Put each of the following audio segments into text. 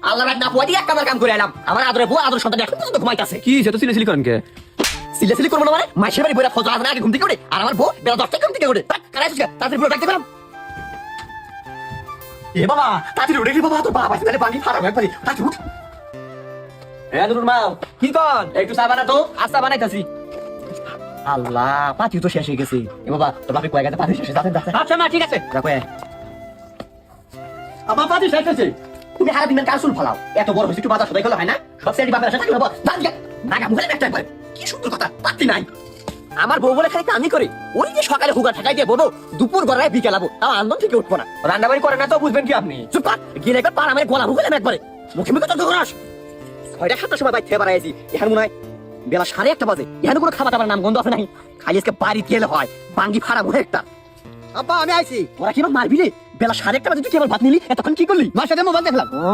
আল্লাহ রাত না পয়টি এক কাম করে এলাম। আমার আদরে বউ আদর সন্তান এখন পর্যন্ত ঘুমাইতাছে। কি সেটা সিলে সিলি করেন কে? সিলেসিলি করবো না মানে মাসের বাড়ি বইরা ফজর আগে ঘুম থেকে ওঠে আর আমার বউ বেলা 10টায় ঘুম থেকে ওঠে। কারাই সুস্কা তাড়াতাড়ি পুরো ডাকতে পেলাম। এ বাবা তাড়াতাড়ি উঠে রে বাবা, তোর বাবা তাহলে পানি ফাড়াবো একবারে। তাড়াতাড়ি উঠ। এ নুরুল মা কি কর? একটু চা বানা তো, আস্তা বানাইতাছি। আল্লাহ পাতি তো শেষ হয়ে গেছে। এ বাবা তোর বাপে কয়েক গাছে পাতি শেষ হয়ে যাচ্ছে। আচ্ছা মা ঠিক আছে। রাখো এ। আমার পাতি শেষ হয়েছে। তুমি হারা দিন কার চুল ফালাও? এত বড় হয়েছে একটু বাজার সদাই করলে হয় না? সব সেটি বাপের সাথে থাকলে বাবা দাঁত গা নাগা মুখে একটা একবার। কি সুন্দর কথা, পাতি নাই। আমার বউ বলে খালি কামই করে। ওই যে সকালে হুগা ঠাকাই দিয়ে বলবো দুপুর গড়ায় বিকেল আবো, তাও আন্দোলন থেকে উঠবো না। রান্না বাড়ি করেন না তো বুঝবেন কি আপনি? চুপ কর, গেলে একবার পাড়া মেরে গলা মুখে একবারে মুখে মুখে তর্ক করাস। 6টার সময় বাইক থেকে বাড়াইছি, এখন মনে হয় বেলা 1:30 বাজে। এখানে কোনো খাবার দাবার নাম গন্ধ আছে নাই। খালি আজকে বাড়ি গেলে হয় বাঙ্গি ফাড়া মুখে একটা। আব্বা আমি আইছি। ওরা কি আমার মারবি রে? বেলা 1:30 বাজে তুই কি আমার ভাত নিলি? এতক্ষণ কি করলি? মার সাথে মোবাইল দেখলাম। ও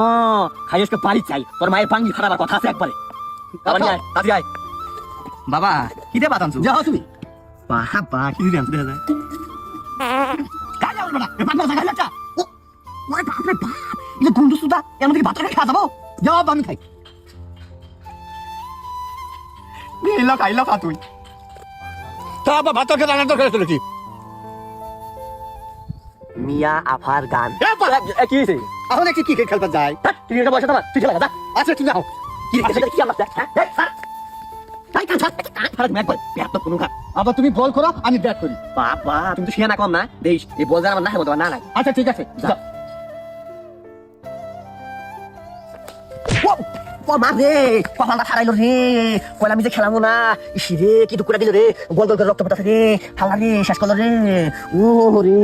খালি আজকে বাড়ি চাই, তোর মায়ের বাঙ্গি ফাড়াবার কথা আছে একবারে। আবার নিয়ে আয়, তাড়াতাড়ি আয়। বাবা কি দে বাতানছো? যাও তুমি। বাবা কি দিবি আনতে দেখা যায়। কাজ আমার বড়া, এ পাগলা জায়গা যাচ্ছে। ও ওরে বাপ রে বাপ, এটা গন্ধ সুদা, এর মধ্যে কি ভাত রেখে খাওয়া যাবো? যাও আব্বা আমি খাই। এলো খাইলো খা তুই। তা আব্বা ভাত তরকারি রান্না তরকারি চলেছি। মিয়া আফার গান। কি হয়েছে? এখন একটু ক্রিকেট খেলতে যাই। তুই এটা বসে তোমার, তুই খেলা যা। আচ্ছা তুমি যাও। কি রে কি আমরা হ্যাঁ স্যার তাই কাজ কাজ ফাড়া তুমি একবার ব্যাট কোনো কাজ। আবার তুমি বল করো আমি ব্যাট করি। বাবা তুমি তো শিয়া কম না দেশ এই বল জানা আমার না হবো না নাই। আচ্ছা ঠিক আছে যা। ও মা রে কপালটা খারাইলো রে, কইলা আমি যে খেলামো না। ইসি রে কি টুকুরা দিল রে, গোল গোল করে রক্ত পড়তাছে রে, হালা রে শেষ করলো রে। ও রে